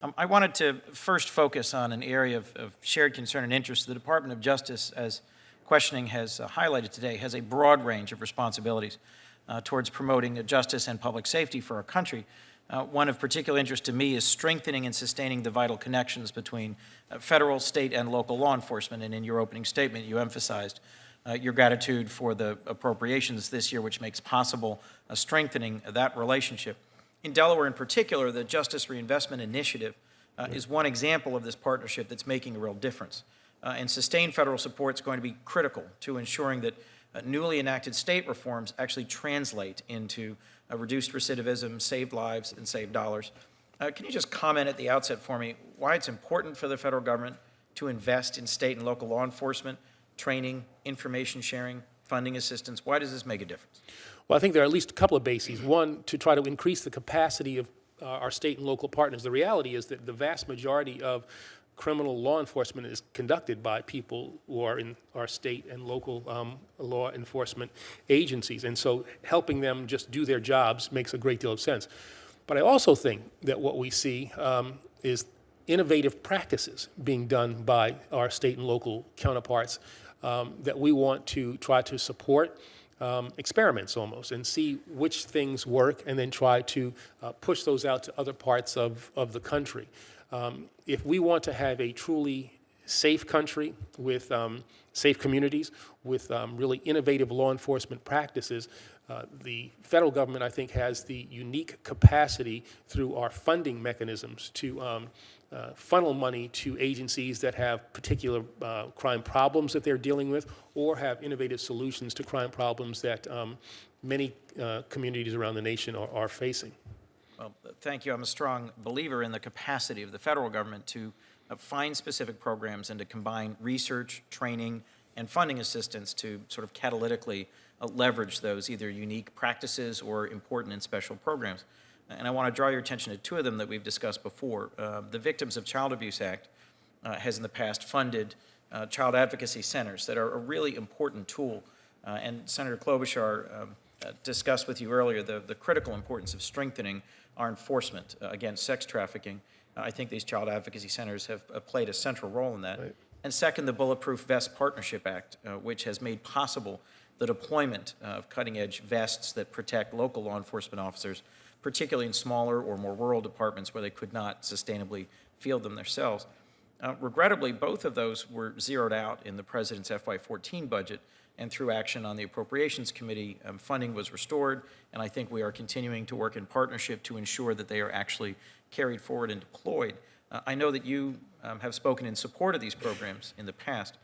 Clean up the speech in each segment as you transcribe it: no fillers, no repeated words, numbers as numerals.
I wanted to first focus on an area of shared concern and interest. The Department of Justice, as questioning has highlighted today, has a broad range of responsibilities towards promoting justice and public safety for our country. One of particular interest to me is strengthening and sustaining the vital connections between federal, state, and local law enforcement. And in your opening statement, you emphasized your gratitude for the appropriations this year, which makes possible strengthening that relationship. In Delaware in particular, the Justice Reinvestment Initiative is one example of this partnership that's making a real difference. And sustained federal support is going to be critical to ensuring that newly enacted state reforms actually translate into reduced recidivism, saved lives, and saved dollars. Can you just comment at the outset for me why it's important for the federal government to invest in state and local law enforcement, training, information sharing, funding assistance? Why does this make a difference? Well, I think there are at least a couple of bases. One, to try to increase the capacity of our state and local partners. The reality is that the vast majority of criminal law enforcement is conducted by people who are in our state and local law enforcement agencies. And so helping them just do their jobs makes a great deal of sense. But I also think that what we see is innovative practices being done by our state and local counterparts that we want to try to support. Experiments almost, and see which things work, and then try to push those out to other parts of the country. If we want to have a truly safe country with safe communities, with really innovative law enforcement practices, the federal government, I think, has the unique capacity through our funding mechanisms to funnel money to agencies that have particular crime problems that they're dealing with, or have innovative solutions to crime problems that many communities around the nation are facing. Well, thank you. I'm a strong believer in the capacity of the federal government to find specific programs and to combine research, training, and funding assistance to sort of catalytically leverage those either unique practices or important and special programs. And I want to draw your attention to two of them that we've discussed before. The Victims of Child Abuse Act has in the past funded child advocacy centers that are a really important tool. And Senator Klobuchar discussed with you earlier the critical importance of strengthening our enforcement against sex trafficking. I think these child advocacy centers have played a central role in that. Right. And second, the Bulletproof Vest Partnership Act, which has made possible the deployment of cutting-edge vests that protect local law enforcement officers, particularly in smaller or more rural departments where they could not sustainably field them themselves. Regrettably, both of those were zeroed out in the President's FY14 budget, and through action on the Appropriations Committee, funding was restored, and I think we are continuing to work in partnership to ensure that they are actually carried forward and deployed. I know that you have spoken in support of these programs in the past,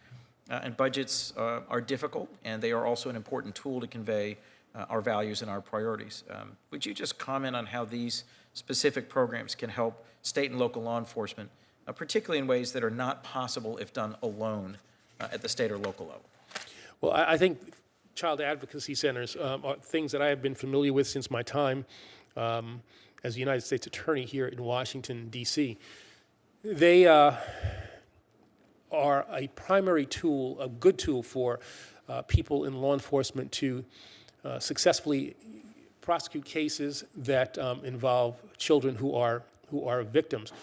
and budgets are difficult, and they are also an important tool to convey our values and our priorities. Would you just comment on how these specific programs can help state and local law enforcement, particularly in ways that are not possible if done alone at the state or local level? Well, I think child advocacy centers are things that I have been familiar with since my time as a United States Attorney here in Washington, D.C. They are a primary tool, a good tool for people in law enforcement to successfully prosecute cases that involve children who are victims.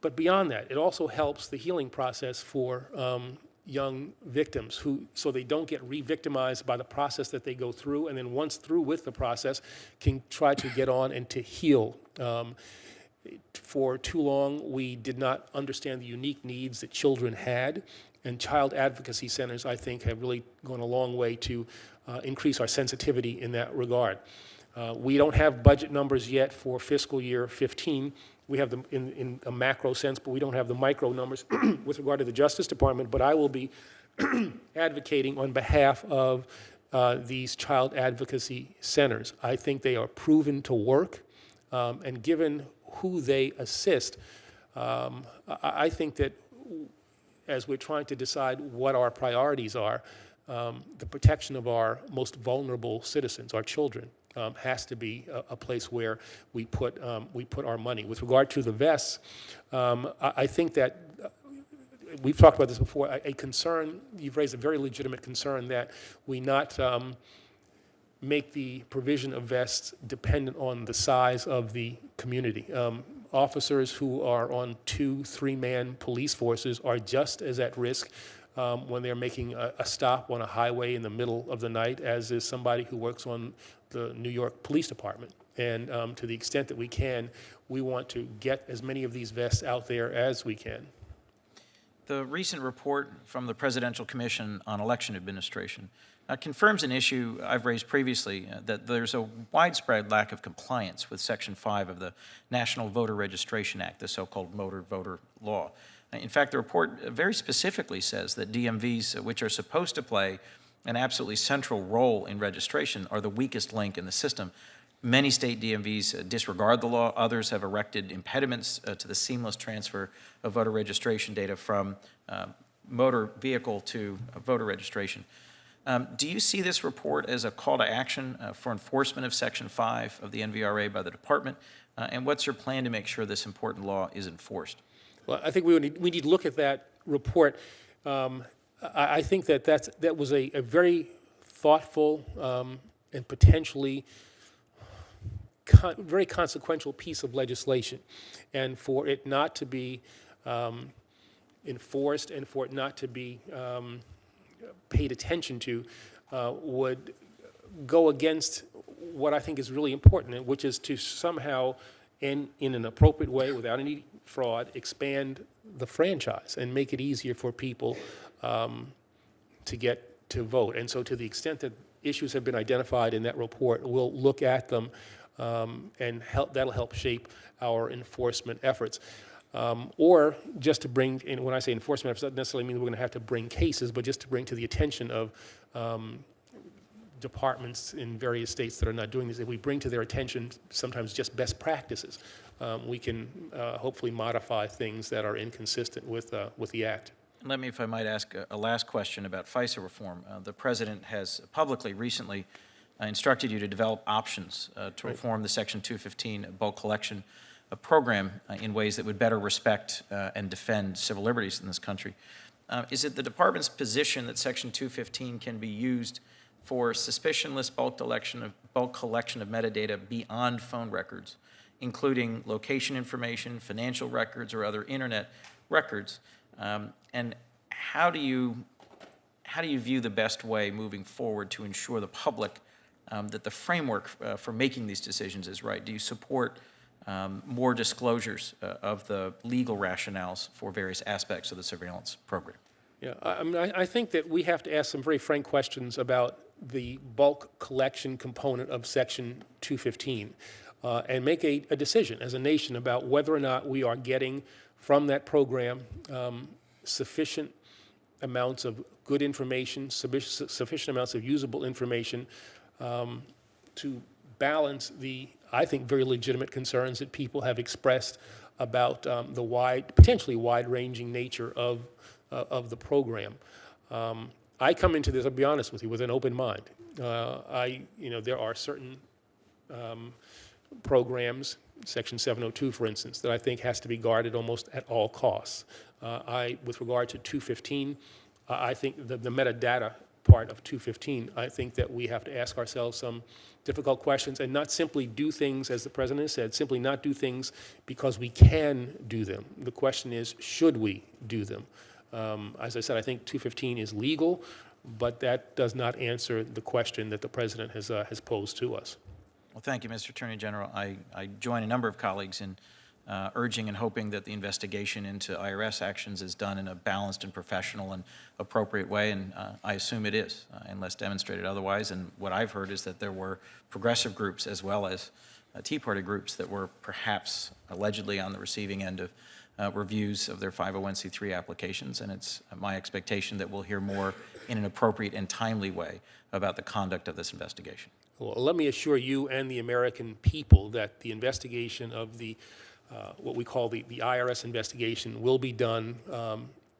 But beyond that, it also helps the healing process for young victims so they don't get re-victimized by the process that they go through, and then once through with the process, can try to get on and to heal. For too long, we did not understand the unique needs that children had, and child advocacy centers, I think, have really gone a long way to increase our sensitivity in that regard. We don't have budget numbers yet for fiscal year 15. We have them in a macro sense, but we don't have the micro numbers with regard to the Justice Department. But I will be advocating on behalf of these child advocacy centers. I think they are proven to work, and given who they assist, I think that as we're trying to decide what our priorities are, the protection of our most vulnerable citizens, our children, has to be a place where we put our money. With regard to the vests, I think that we've talked about this before. A concern, you've raised a very legitimate concern that we not make the provision of vests dependent on the size of the community. officers who are on 2-3-man police forces are just as at risk when they're making a stop on a highway in the middle of the night as is somebody who works on the New York Police Department. And to the extent that we can, we want to get as many of these vests out there as we can. The recent report from the Presidential Commission on Election Administration confirms an issue I've raised previously, that there's a widespread lack of compliance with Section 5 of the National Voter Registration Act, the so-called motor voter law. In fact, the report very specifically says that DMVs, which are supposed to play an absolutely central role in registration, are the weakest link in the system. Many state DMVs disregard the law. Others have erected impediments to the seamless transfer of voter registration data from motor vehicle to voter registration. Do you see this report as a call to action for enforcement of Section 5 of the NVRA by the department? And what's your plan to make sure this important law is enforced? Well, I think we need to look at that report. I think that was a very thoughtful and potentially very consequential piece of legislation, and for it not to be enforced and for it not to be paid attention to would go against what I think is really important, which is to somehow, in an appropriate way, without any fraud, expand the franchise and make it easier for people to get to vote. And so to the extent that issues have been identified in that report, we'll look at them and that'll help shape our enforcement efforts. Or just to bring, and when I say enforcement efforts, that doesn't necessarily mean we're going to have to bring cases, but just to bring to the attention of departments in various states that are not doing this. If we bring to their attention sometimes just best practices, we can hopefully modify things that are inconsistent with the act. Let me, if I might, ask a last question about FISA reform. The President has publicly recently instructed you to develop options to reform the Section 215 bulk collection program in ways that would better respect and defend civil liberties in this country. Is it the Department's position that Section 215 can be used for suspicionless bulk collection of metadata beyond phone records, including location information, financial records, or other internet records? And how do you view the best way moving forward to ensure the public that the framework for making these decisions is right? Do you support more disclosures of the legal rationales for various aspects of the surveillance program? Yeah, I think that we have to ask some very frank questions about the bulk collection component of Section 215 and make a decision as a nation about whether or not we are getting from that program sufficient amounts of good information, sufficient amounts of usable information to balance the, I think, very legitimate concerns that people have expressed about the potentially wide-ranging nature of the program. I come into this, I'll be honest with you, with an open mind. There are certain programs, Section 702, for instance, that I think has to be guarded almost at all costs. With regard to 215, I think the metadata part of 215, I think that we have to ask ourselves some difficult questions and not simply do things, as the President has said, simply not do things because we can do them. The question is, should we do them? As I said, I think 215 is legal, but that does not answer the question that the President has posed to us. Well, thank you, Mr. Attorney General. I join a number of colleagues in urging and hoping that the investigation into IRS actions is done in a balanced and professional and appropriate way, and I assume it is, unless demonstrated otherwise. And what I've heard is that there were progressive groups as well as Tea Party groups that were perhaps allegedly on the receiving end of reviews of their 501c3 applications, and it's my expectation that we'll hear more in an appropriate and timely way about the conduct of this investigation. Well, let me assure you and the American people that the investigation of the what we call the IRS investigation will be done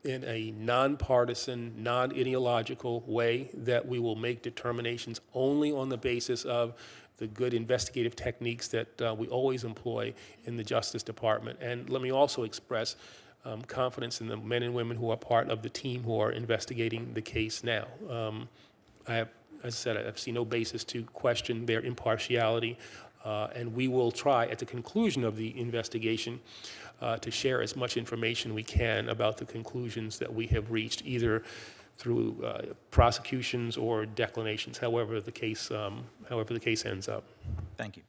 in a nonpartisan, non-ideological way, that we will make determinations only on the basis of the good investigative techniques that we always employ in the Justice Department. And let me also express confidence in the men and women who are part of the team who are investigating the case now. As I said, I see no basis to question their impartiality And we will try at the conclusion of the investigation to share as much information we can about the conclusions that we have reached, either through prosecutions or declinations, however the case ends up. Thank you.